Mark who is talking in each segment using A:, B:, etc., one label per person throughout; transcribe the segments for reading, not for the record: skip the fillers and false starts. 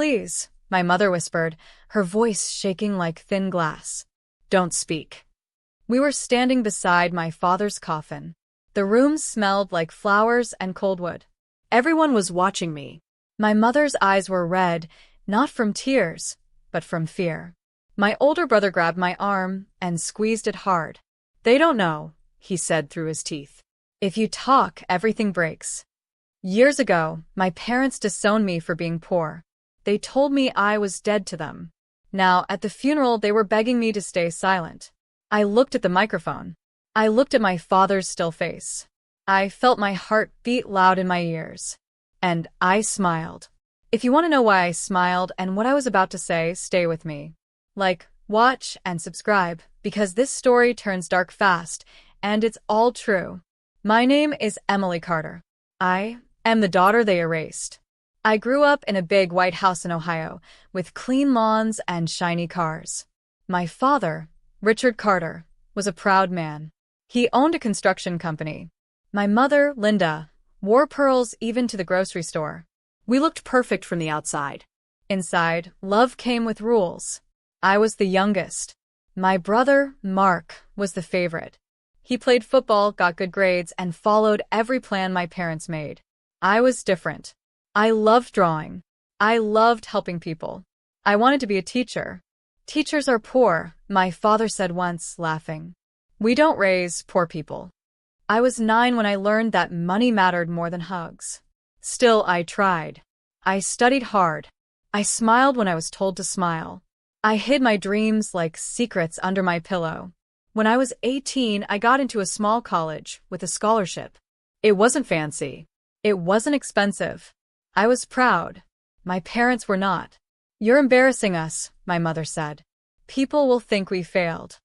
A: Please, my mother whispered, her voice shaking like thin glass. Don't speak. We were standing beside my father's coffin. The room smelled like flowers and cold wood. Everyone was watching me. My mother's eyes were red, not from tears, but from fear. My older brother grabbed my arm and squeezed it hard. They don't know, he said through his teeth. If you talk, everything breaks. Years ago, my parents disowned me for being poor. They told me I was dead to them. Now, at the funeral, they were begging me to stay silent. I looked at the microphone. I looked at my father's still face. I felt my heart beat loud in my ears. And I smiled. If you want to know why I smiled and what I was about to say, stay with me. Like, watch, and subscribe, because this story turns dark fast, and it's all true. My name is Emily Carter. I am the daughter they erased. I grew up in a big white house in Ohio, with clean lawns and shiny cars. My father, Richard Carter, was a proud man. He owned a construction company. My mother, Linda, wore pearls even to the grocery store. We looked perfect from the outside. Inside, love came with rules. I was the youngest. My brother, Mark, was the favorite. He played football, got good grades, and followed every plan my parents made. I was different. I loved drawing. I loved helping people. I wanted to be a teacher. Teachers are poor, my father said once, laughing. We don't raise poor people. I was 9 when I learned that money mattered more than hugs. Still, I tried. I studied hard. I smiled when I was told to smile. I hid my dreams like secrets under my pillow. When I was 18, I got into a small college with a scholarship. It wasn't fancy. It wasn't expensive. I was proud. My parents were not. You're embarrassing us, my mother said. People will think we failed.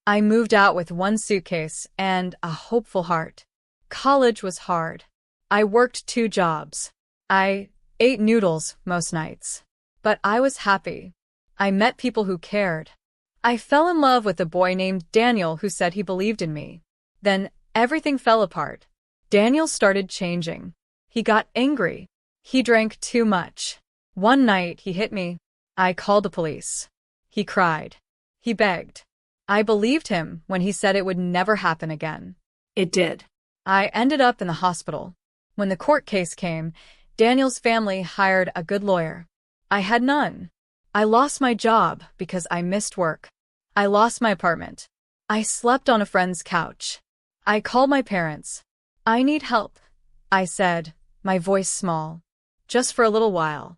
A: I moved out with 1 suitcase and a hopeful heart. College was hard. I worked 2 jobs. I ate noodles most nights. But I was happy. I met people who cared. I fell in love with a boy named Daniel who said he believed in me. Then everything fell apart. Daniel started changing. He got angry. He drank too much. One night, he hit me. I called the police. He cried. He begged. I believed him when he said it would never happen again. It did. I ended up in the hospital. When the court case came, Daniel's family hired a good lawyer. I had none. I lost my job because I missed work. I lost my apartment. I slept on a friend's couch. I called my parents. I need help, I said, my voice small. Just for a little while.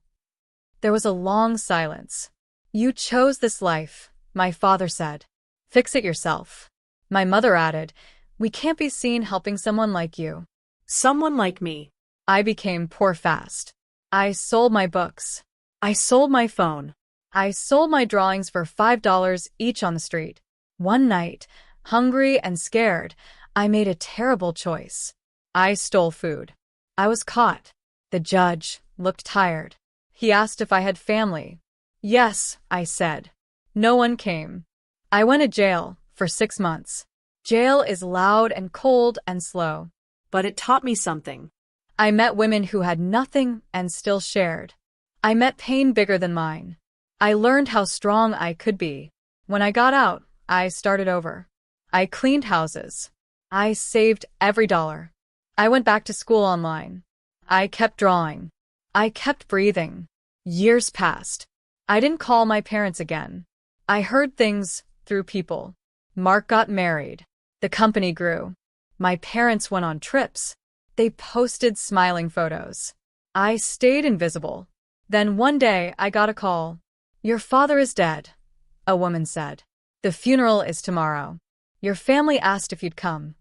A: There was a long silence. You chose this life, my father said. Fix it yourself. My mother added, we can't be seen helping someone like you. Someone like me. I became poor fast. I sold my books. I sold my phone. I sold my drawings for $5 each on the street. One night, hungry and scared, I made a terrible choice. I stole food. I was caught. The judge looked tired. He asked if I had family. Yes, I said. No one came. I went to jail for 6 months. Jail is loud and cold and slow. But it taught me something. I met women who had nothing and still shared. I met pain bigger than mine. I learned how strong I could be. When I got out, I started over. I cleaned houses. I saved every dollar. I went back to school online. I kept drawing. I kept breathing. Years passed. I didn't call my parents again. I heard things through people. Mark got married. The company grew. My parents went on trips. They posted smiling photos. I stayed invisible. Then one day I got a call. Your father is dead, a woman said. The funeral is tomorrow. Your family asked if you'd come.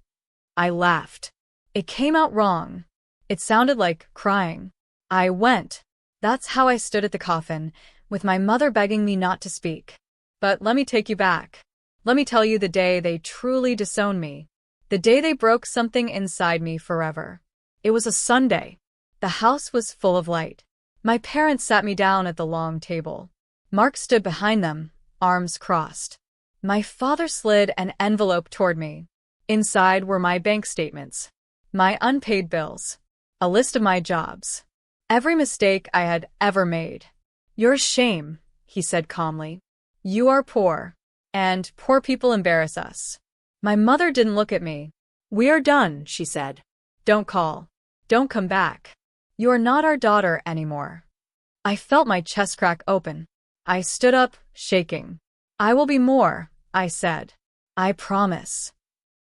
A: I laughed. It came out wrong. It sounded like crying. I went. That's how I stood at the coffin, with my mother begging me not to speak. But let me take you back. Let me tell you the day they truly disowned me. The day they broke something inside me forever. It was a Sunday. The house was full of light. My parents sat me down at the long table. Mark stood behind them, arms crossed. My father slid an envelope toward me. Inside were my bank statements, my unpaid bills, a list of my jobs, every mistake I had ever made. You're a shame, he said calmly. You are poor. And poor people embarrass us. My mother didn't look at me. We are done, she said. Don't call. Don't come back. You are not our daughter anymore. I felt my chest crack open. I stood up, shaking. I will be more, I said. I promise.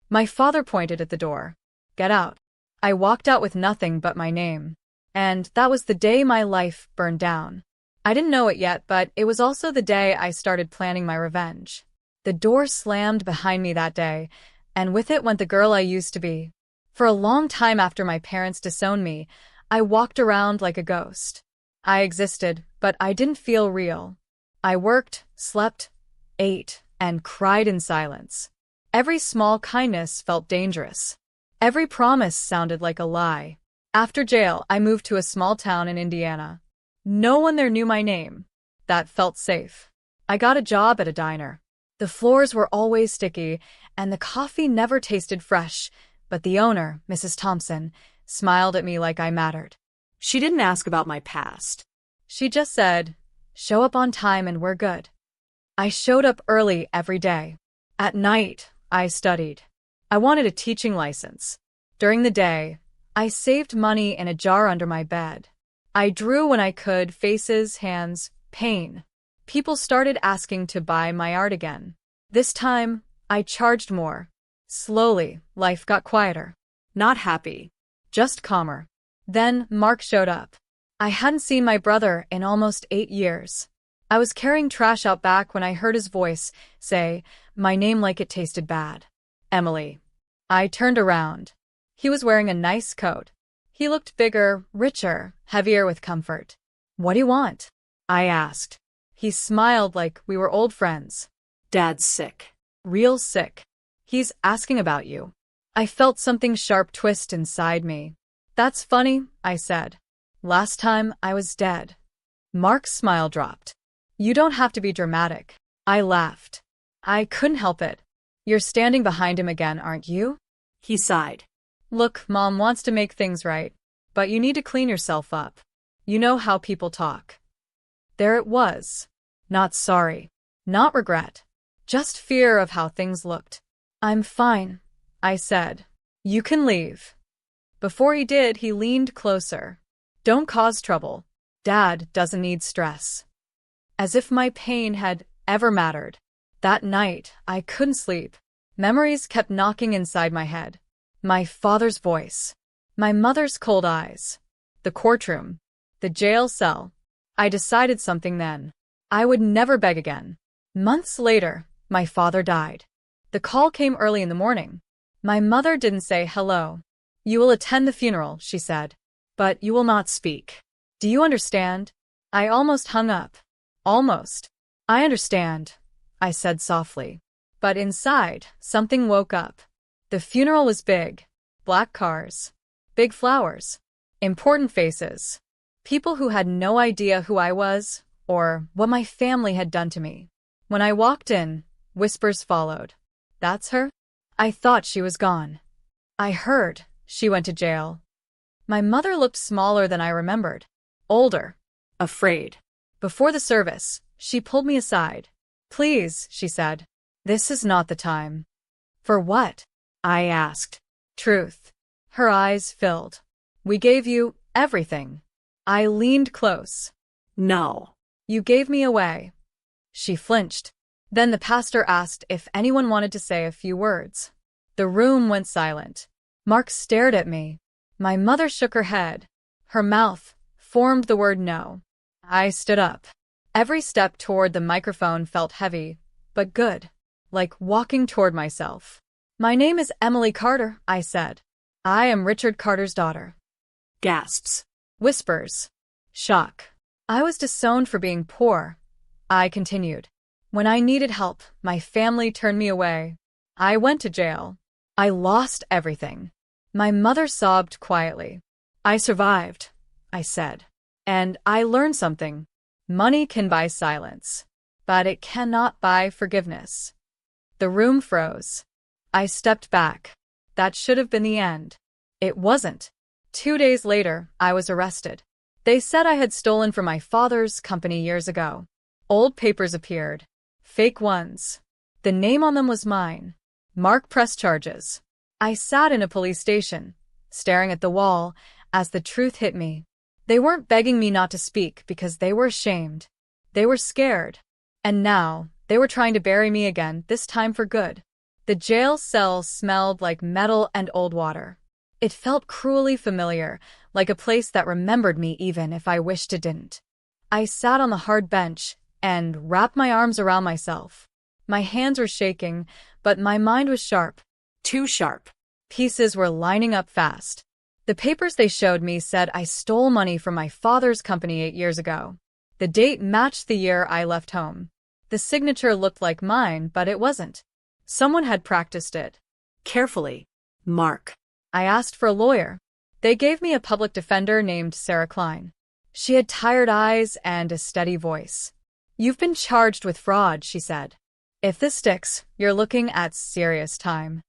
A: My father pointed at the door. Get out. I walked out with nothing but my name. And that was the day my life burned down. I didn't know it yet, but it was also the day I started planning my revenge. The door slammed behind me that day, and with it went the girl I used to be. For a long time after my parents disowned me, I walked around like a ghost. I existed, but I didn't feel real. I worked, slept, ate, and cried in silence. Every small kindness felt dangerous. Every promise sounded like a lie. After jail, I moved to a small town in Indiana. No one there knew my name. That felt safe. I got a job at a diner. The floors were always sticky, and the coffee never tasted fresh, but the owner, Mrs. Thompson, smiled at me like I mattered.
B: She didn't ask about my past.
A: She just said, show up on time and we're good. I showed up early every day. At night, I studied. I wanted a teaching license. During the day, I saved money in a jar under my bed. I drew when I could, faces, hands, pain. People started asking to buy my art again. This time, I charged more. Slowly, life got quieter. Not happy, just calmer. Then, Mark showed up. I hadn't seen my brother in almost 8 years. I was carrying trash out back when I heard his voice say my name like it tasted bad. Emily. I turned around. He was wearing a nice coat. He looked bigger, richer, heavier with comfort. What do you want? I asked. He smiled like we were old friends.
B: Dad's sick.
A: Real sick. He's asking about you. I felt something sharp twist inside me. That's funny, I said. Last time I was dead. Mark's smile dropped. You don't have to be dramatic. I laughed. I couldn't help it. You're standing behind him again, aren't you?
B: He sighed.
A: Look, Mom wants to make things right, but you need to clean yourself up. You know how people talk. There it was. Not sorry. Not regret. Just fear of how things looked. I'm fine, I said. You can leave. Before he did, he leaned closer. Don't cause trouble. Dad doesn't need stress. As if my pain had ever mattered. That night, I couldn't sleep. Memories kept knocking inside my head. My father's voice. My mother's cold eyes. The courtroom. The jail cell. I decided something then. I would never beg again. Months later, my father died. The call came early in the morning. My mother didn't say hello. You will attend the funeral, she said. But you will not speak. Do you understand? I almost hung up. Almost. I understand, I said softly. But inside, something woke up. The funeral was big. Black cars. Big flowers. Important faces. People who had no idea who I was or what my family had done to me. When I walked in, whispers followed. That's her? I thought she was gone. I heard she went to jail. My mother looked smaller than I remembered. Older. Afraid. Before the service, she pulled me aside. Please, she said. This is not the time. For what? I asked. Truth. Her eyes filled. We gave you everything. I leaned close. No. You gave me away. She flinched. Then the pastor asked if anyone wanted to say a few words. The room went silent. Mark stared at me. My mother shook her head. Her mouth formed the word no. I stood up. Every step toward the microphone felt heavy, but good. Like walking toward myself. My name is Emily Carter, I said. I am Richard Carter's daughter. Gasps. Whispers. Shock. I was disowned for being poor. I continued. When I needed help, my family turned me away. I went to jail. I lost everything. My mother sobbed quietly. I survived, I said. And I learned something. Money can buy silence, but it cannot buy forgiveness. The room froze. I stepped back. That should have been the end. It wasn't. 2 days later, I was arrested. They said I had stolen from my father's company years ago. Old papers appeared. Fake ones. The name on them was mine. Mark pressed charges. I sat in a police station, staring at the wall, as the truth hit me. They weren't begging me not to speak because they were ashamed. They were scared. And now, they were trying to bury me again, this time for good. The jail cell smelled like metal and old water. It felt cruelly familiar, like a place that remembered me even if I wished it didn't. I sat on the hard bench and wrapped my arms around myself. My hands were shaking, but my mind was sharp.
B: Too sharp.
A: Pieces were lining up fast. The papers they showed me said I stole money from my father's company 8 years ago. The date matched the year I left home. The signature looked like mine, but it wasn't. Someone had practiced it.
B: Carefully. Mark.
A: I asked for a lawyer. They gave me a public defender named Sarah Klein. She had tired eyes and a steady voice. "You've been charged with fraud," she said. "If this sticks, you're looking at serious time."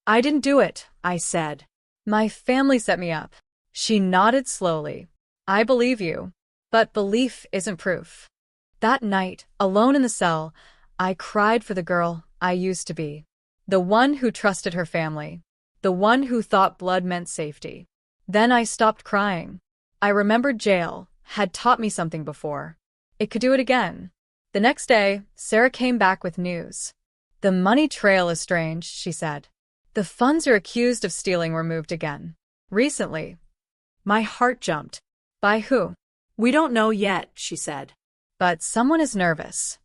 A: "I didn't do it," I said. "My family set me up." She nodded slowly. "I believe you. But belief isn't proof." That night, alone in the cell, I cried for the girl I used to be. The one who trusted her family. The one who thought blood meant safety. Then I stopped crying. I remembered jail had taught me something before. It could do it again. The next day, Sarah came back with news. "The money trail is strange," she said. "The funds you're accused of stealing were moved again. Recently." My heart jumped. "By who?"
B: "We don't know yet," she said.
A: "But someone is nervous."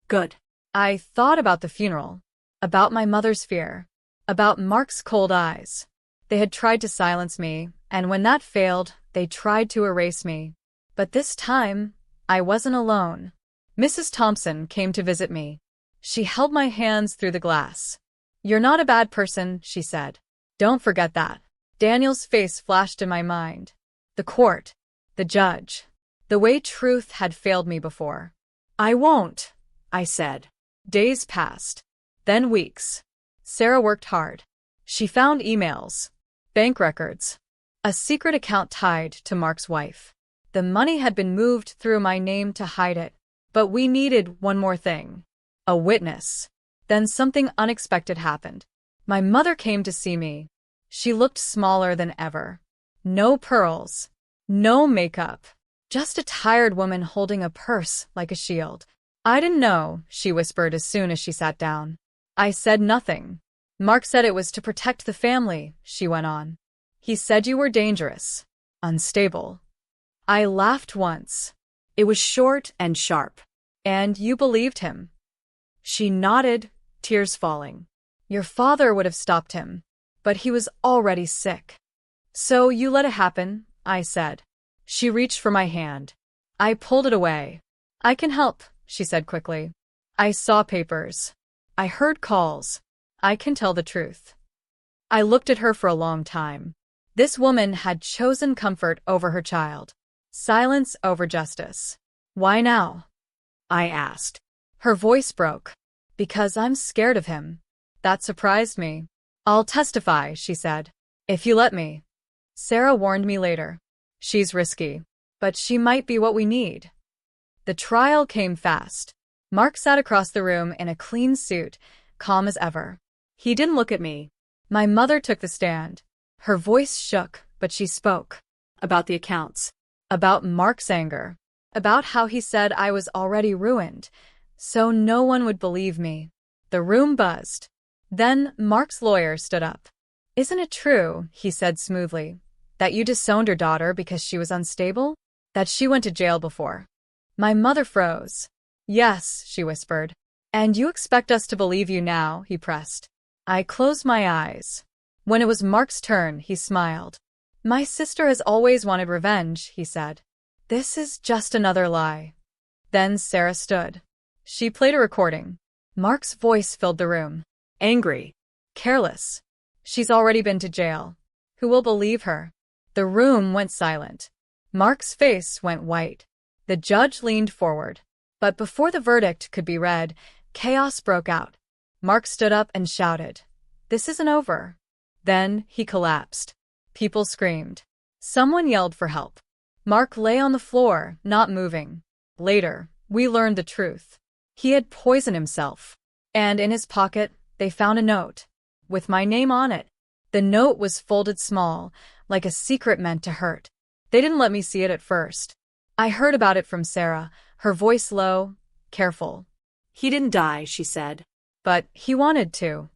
B: "Good."
A: I thought about the funeral. About my mother's fear. About Mark's cold eyes. They had tried to silence me, and when that failed, they tried to erase me. But this time, I wasn't alone. Mrs. Thompson came to visit me. She held my hands through the glass. "You're not a bad person," she said. "Don't forget that." Daniel's face flashed in my mind. The court. The judge. The way truth had failed me before. "I won't," I said. Days passed. Then weeks. Sarah worked hard. She found emails. Bank records. A secret account tied to Mark's wife. The money had been moved through my name to hide it. But we needed one more thing. A witness. Then something unexpected happened. My mother came to see me. She looked smaller than ever. No pearls. No makeup. Just a tired woman holding a purse like a shield. "I didn't know," she whispered as soon as she sat down. I said nothing. "Mark said it was to protect the family," she went on. "He said you were dangerous. Unstable." I laughed once. It was short and sharp. "And you believed him?" She nodded, tears falling. "Your father would have stopped him. But he was already sick." "So you let it happen," I said. She reached for my hand. I pulled it away. "I can help," she said quickly. "I saw papers. I heard calls. I can tell the truth." I looked at her for a long time. This woman had chosen comfort over her child. Silence over justice. "Why now?" I asked. Her voice broke. "Because I'm scared of him." That surprised me. "I'll testify," she said. "If you let me." Sarah warned me later. "She's risky. But she might be what we need." The trial came fast. Mark sat across the room in a clean suit, calm as ever. He didn't look at me. My mother took the stand. Her voice shook, but she spoke.
B: About the accounts.
A: About Mark's anger. About how he said I was already ruined, so no one would believe me. The room buzzed. Then Mark's lawyer stood up. "Isn't it true," he said smoothly, "that you disowned your daughter because she was unstable? That she went to jail before?" My mother froze. "Yes," she whispered. "And you expect us to believe you now?" he pressed. I closed my eyes. When it was Mark's turn, he smiled. "My sister has always wanted revenge," he said. "This is just another lie." Then Sarah stood. She played a recording. Mark's voice filled the room. Angry. Careless. "She's already been to jail. Who will believe her?" The room went silent. Mark's face went white. The judge leaned forward. But before the verdict could be read, chaos broke out. Mark stood up and shouted, "This isn't over." Then he collapsed. People screamed. Someone yelled for help. Mark lay on the floor, not moving. Later, we learned the truth. He had poisoned himself. And in his pocket, they found a note. With my name on it. The note was folded small, like a secret meant to hurt. They didn't let me see it at first. I heard about it from Sarah, her voice low, careful.
B: He didn't die, she said.
A: But he wanted to.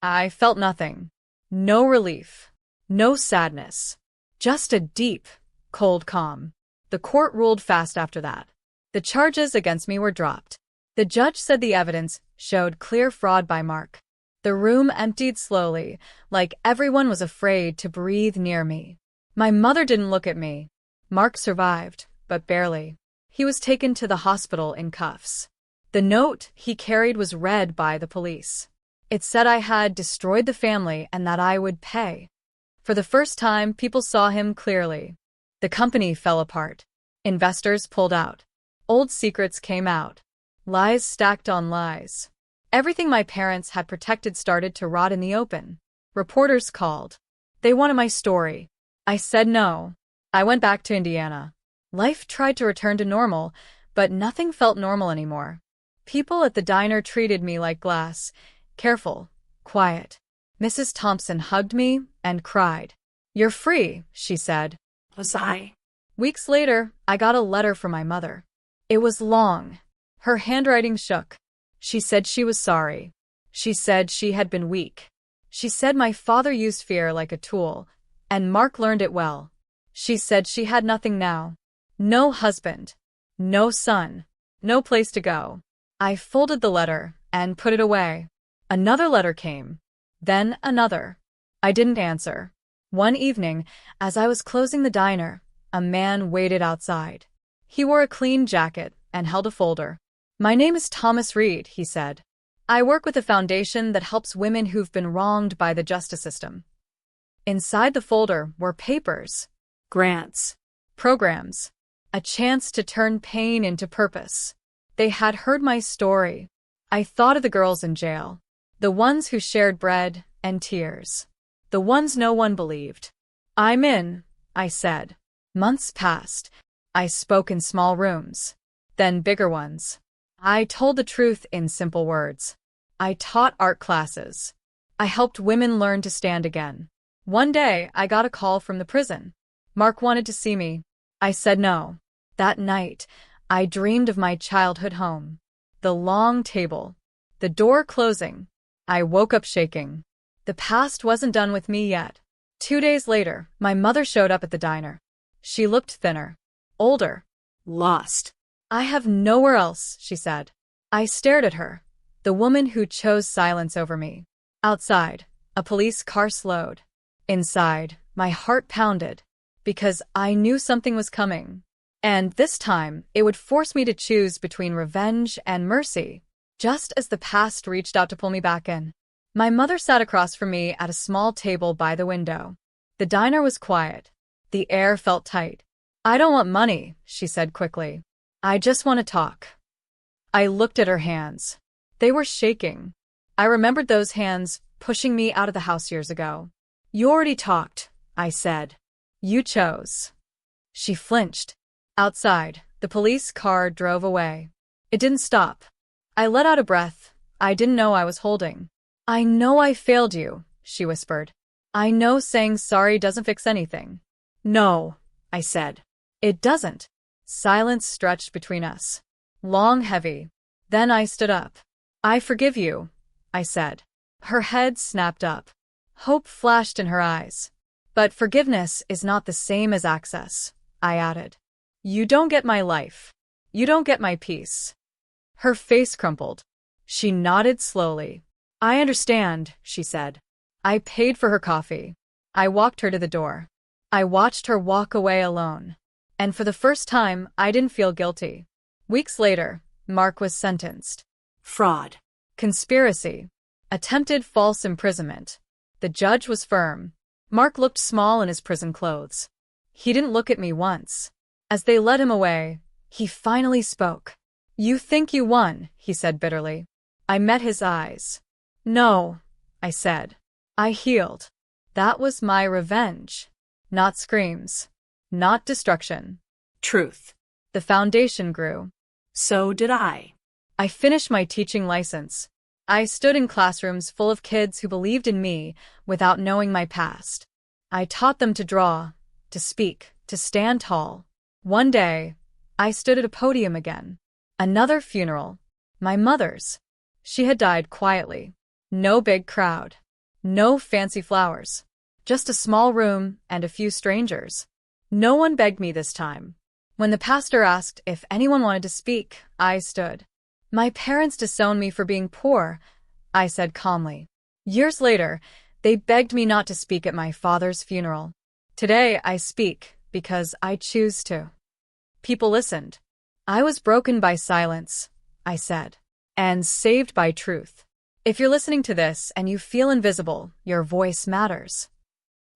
A: I felt nothing. No relief. No sadness. Just a deep, cold calm. The court ruled fast after that. The charges against me were dropped. The judge said the evidence showed clear fraud by Mark. The room emptied slowly, like everyone was afraid to breathe near me. My mother didn't look at me. Mark survived, but barely. He was taken to the hospital in cuffs. The note he carried was read by the police. It said I had destroyed the family and that I would pay. For the first time, people saw him clearly. The company fell apart. Investors pulled out. Old secrets came out. Lies stacked on lies. Everything my parents had protected started to rot in the open. Reporters called. They wanted my story. I said no. I went back to Indiana. Life tried to return to normal, but nothing felt normal anymore. People at the diner treated me like glass. Careful, quiet. Mrs. Thompson hugged me and cried. "You're free," she said.
B: Was I?
A: Weeks later, I got a letter from my mother. It was long. Her handwriting shook. She said she was sorry. She said she had been weak. She said my father used fear like a tool, and Mark learned it well. She said she had nothing now. No husband. No son. No place to go. I folded the letter and put it away. Another letter came. Then another. I didn't answer. One evening, as I was closing the diner, a man waited outside. He wore a clean jacket and held a folder. "My name is Thomas Reed," he said. "I work with a foundation that helps women who've been wronged by the justice system." Inside the folder were papers,
B: Grants.
A: programs, a chance to turn pain into purpose. They had heard my story. I thought of the girls in jail, the ones who shared bread and tears, the ones no one believed. "I'm in," I said. Months passed. I spoke in small rooms, then bigger ones. I told the truth in simple words. I taught art classes. I helped women learn to stand again. One day, I got a call from the prison. Mark wanted to see me. I said no. That night, I dreamed of my childhood home. The long table. The door closing. I woke up shaking. The past wasn't done with me yet. 2 days later, my mother showed up at the diner. She looked thinner. Older.
B: Lost.
A: "I have nowhere else," she said. I stared at her, the woman who chose silence over me. Outside, a police car slowed. Inside, my heart pounded, because I knew something was coming. And this time, it would force me to choose between revenge and mercy, just as the past reached out to pull me back in. My mother sat across from me at a small table by the window. The diner was quiet. The air felt tight. "I don't want money," she said quickly. "I just want to talk." I looked at her hands. They were shaking. I remembered those hands pushing me out of the house years ago. "You already talked," I said. "You chose." She flinched. Outside, the police car drove away. It didn't stop. I let out a breath I didn't know I was holding. "I know I failed you," she whispered. "I know saying sorry doesn't fix anything." "No," I said. "It doesn't." Silence stretched between us. Long, heavy. Then I stood up. "I forgive you," I said. Her head snapped up. Hope flashed in her eyes. "But forgiveness is not the same as access," I added. "You don't get my life. You don't get my peace." Her face crumpled. She nodded slowly. "I understand," she said. I paid for her coffee. I walked her to the door. I watched her walk away alone. And for the first time, I didn't feel guilty. Weeks later, Mark was sentenced.
B: Fraud.
A: Conspiracy. Attempted false imprisonment. The judge was firm. Mark looked small in his prison clothes. He didn't look at me once. As they led him away, he finally spoke. "You think you won," he said bitterly. I met his eyes. "No," I said. I healed. That was my revenge. Not screams. Not destruction.
B: Truth.
A: The foundation grew.
B: So did I.
A: I finished my teaching license. I stood in classrooms full of kids who believed in me without knowing my past. I taught them to draw, to speak, to stand tall. One day, I stood at a podium again. Another funeral. My mother's. She had died quietly. No big crowd. No fancy flowers. Just a small room and a few strangers. No one begged me this time. When the pastor asked if anyone wanted to speak, I stood. My parents disowned me for being poor, I said calmly. Years later, they begged me not to speak at my father's funeral. Today, I speak because I choose to. People listened. I was broken by silence, I said, and saved by truth. If you're listening to this and you feel invisible, your voice matters.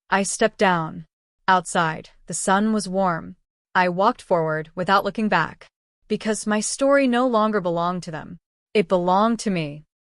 A: I stepped down. Outside, the sun was warm. I walked forward without looking back, because my story no longer belonged to them. It belonged to me.